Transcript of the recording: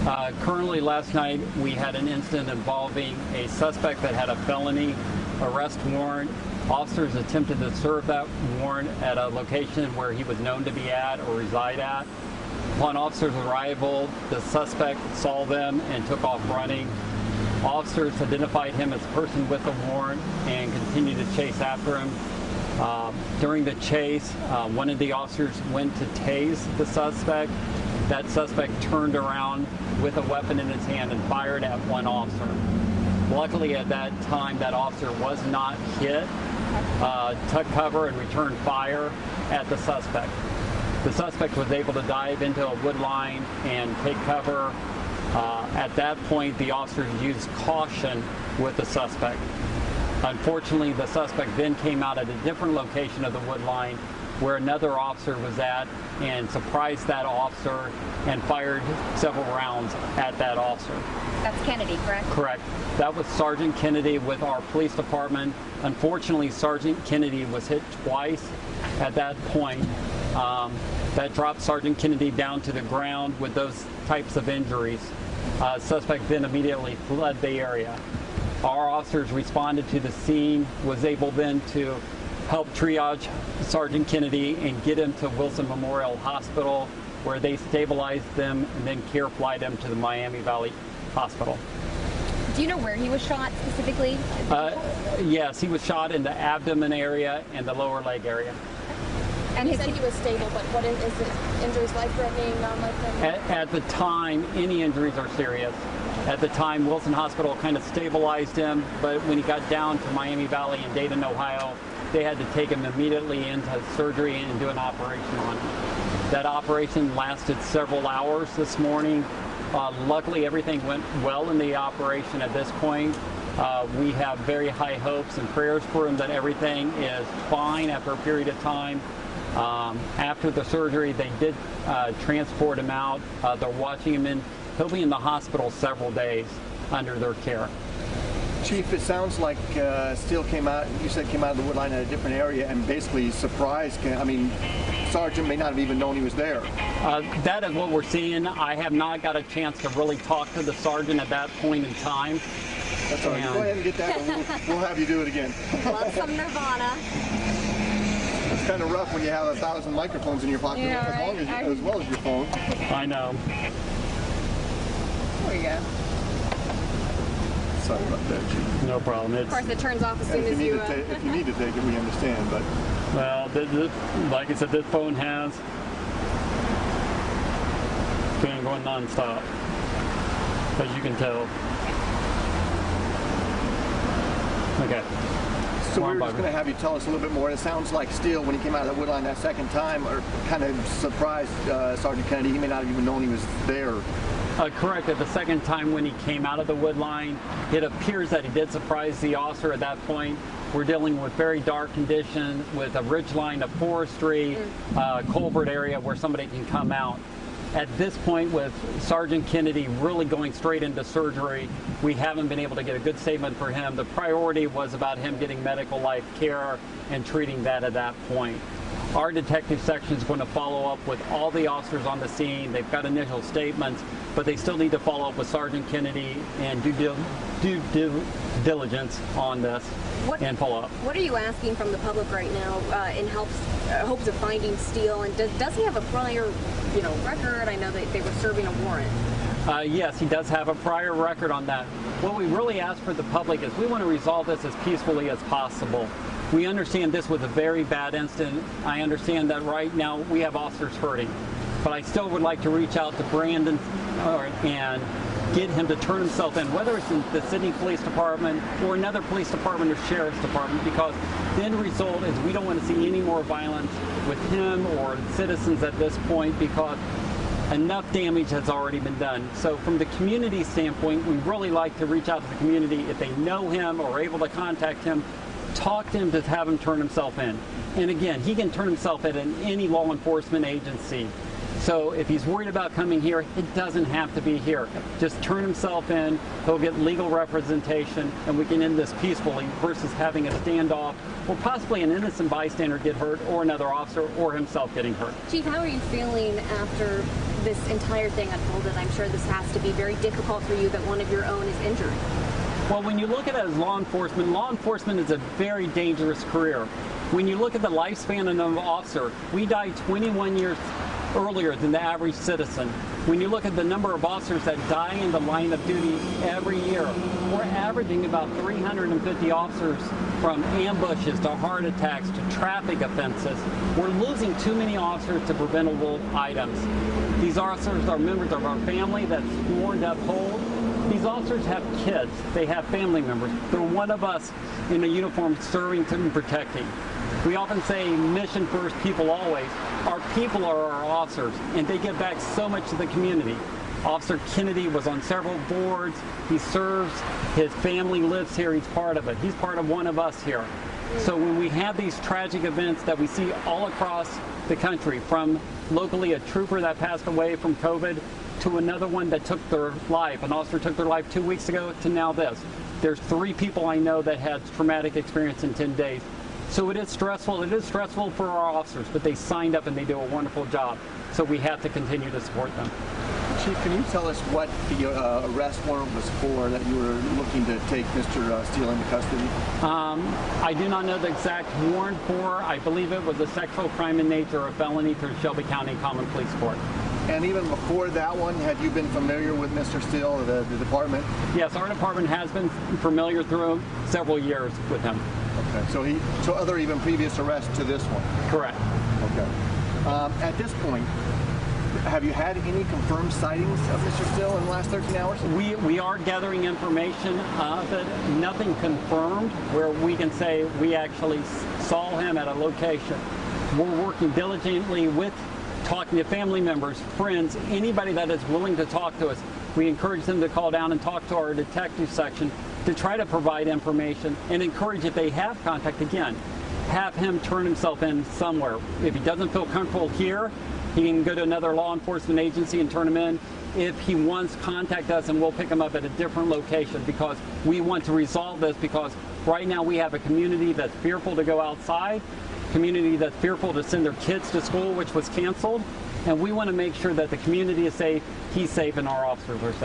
Currently, last night we had an incident involving a suspect that had a felony arrest warrant. Officers attempted to serve that warrant at a location where he was known to be at or reside at. Upon officers' arrival, the suspect saw them and took off running. Officers identified him as a person with a warrant and continued to chase after him. During the chase, one of the officers went to tase the suspect. That suspect turned around with a weapon in his hand and fired at one officer. Luckily, at that time, that officer was not hit, took cover and returned fire at the suspect. The suspect was able to dive into a wood line and take cover. At that point, the officers used caution with the suspect. Unfortunately, the suspect then came out at a different location of the wood line where another officer was at and surprised that officer and fired several rounds at that officer. That's Kennedy, correct? Correct. That was Sergeant Kennedy with our police department. Unfortunately, Sergeant Kennedy was hit twice at that point. That dropped Sergeant Kennedy down to the ground with those types of injuries. Suspect then immediately fled the area. Our officers responded to the scene, was able then to help triage Sergeant Kennedy and get him to Wilson Memorial Hospital, where they stabilized them and then care flight him to the Miami Valley Hospital. Do you know where he was shot specifically? Yes, he was shot in the abdomen area and the lower leg area. And he said he was stable, but what is his injuries life-threatening, non-life-threatening? At the time, any injuries are serious. At the time, Wilson Hospital kind of stabilized him, but when he got down to Miami Valley in Dayton, Ohio, they had to take him immediately into surgery and do an operation on him. That operation lasted several hours this morning. Luckily, everything went well in the operation at this point. We have very high hopes and prayers for him that everything is fine after a period of time. After the surgery, they did transport him out. They're watching him in. He'll be in the hospital several days under their care. Chief, it sounds like Steele came out, you said came out of the wood line in a different area and basically surprised. I mean, Sergeant may not have even known he was there. That is what we're seeing. I have not got a chance to really talk to the sergeant at that point in time. That's all right. Go ahead and get that, and we'll have you do it again. Love some Nirvana. It's kind of rough when you have 1,000 microphones in your pocket, Yeah, as well as your phone. I know. There you go. Sorry about that, Chief. No problem. Of course, it turns off as soon as you... If you need to take it, we understand, but... Well, like I said, this phone has been going non-stop, as you can tell. Okay. So we're just going to have you tell us a little bit more. It sounds like Steele, when he came out of the wood line that second time, or kind of surprised Sergeant Kennedy. He may not have even known he was there. Correct. At the second time when he came out of the wood line, it appears that he did surprise the officer at that point. We're dealing with very dark conditions with a ridge line of forestry, culvert area where somebody can come out. At this point, with Sergeant Kennedy really going straight into surgery, we haven't been able to get a good statement for him. The priority was about him getting medical life care and treating that at that point. Our detective section is going to follow up with all the officers on the scene. They've got initial statements, but they still need to follow up with Sergeant Kennedy and do diligence on this and follow up. What are you asking from the public right now in hopes of finding Steele? And does he have a prior, record? I know that they were serving a warrant. Yes, he does have a prior record on that. What we really ask for the public is we want to resolve this as peacefully as possible. We understand this was a very bad incident. I understand that right now we have officers hurting. But I still would like to reach out to Brandon and get him to turn himself in, whether it's in the Sidney Police Department or another police department or sheriff's department, because the end result is we don't want to see any more violence with him or citizens at this point, because enough damage has already been done. So from the community standpoint, we really like to reach out to the community. If they know him or are able to contact him, talk to him to have him turn himself in. And again, he can turn himself in at any law enforcement agency. So if he's worried about coming here, it doesn't have to be here. Just turn himself in, he'll get legal representation, and we can end this peacefully versus having a standoff or possibly an innocent bystander get hurt or another officer or himself getting hurt. Chief, how are you feeling after this entire thing unfolded, I'm sure this has to be very difficult for you that one of your own is injured. Well, when you look at it as law enforcement is a very dangerous career. When you look at the lifespan of an officer, we die 21 years earlier than the average citizen. When you look at the number of officers that die in the line of duty every year, we're averaging about 350 officers from ambushes to heart attacks to traffic offenses. We're losing too many officers to preventable items. These officers are members of our family that's sworn to uphold. These officers have kids. They have family members. They're one of us in a uniform serving and protecting. We often say mission first, people always. Our people are our officers, and they give back so much to the community. Officer Kennedy was on several boards. He serves. His family lives here. He's part of it. He's part of one of us here. So when we have these tragic events that we see all across the country, from locally a trooper that passed away from COVID to another one that took their life, an officer took their life 2 weeks ago, to now this. There's 3 people I know that had traumatic experience in 10 days. So it is stressful. It is stressful for our officers, but they signed up and they do a wonderful job. So we have to continue to support them. Chief, can you tell us what the arrest warrant was for that you were looking to take Mr. Steele into custody? I do not know the exact warrant for. I believe it was a sexual crime in nature, a felony through Shelby County Common Police Court. And even before that one, had you been familiar with Mr. Steele, the department? Yes, our department has been familiar through several years with him. Okay, so other even previous arrests to this one? Correct. Okay. At this point, have you had any confirmed sightings of Mr. Steele in the last 13 hours? We are gathering information, but nothing confirmed where we can say we actually saw him at a location. We're working diligently with talking to family members, friends, anybody that is willing to talk to us. We encourage them to call down and talk to our detective section to try to provide information, and encourage, if they have contact, again, have him turn himself in somewhere. If he doesn't feel comfortable here, he can go to another law enforcement agency and turn him in. If he wants, contact us and we'll pick him up at a different location, because we want to resolve this, because right now we have a community that's fearful to go outside, community that's fearful to send their kids to school, which was canceled, and we want to make sure that the community is safe, he's safe, and our officers are safe.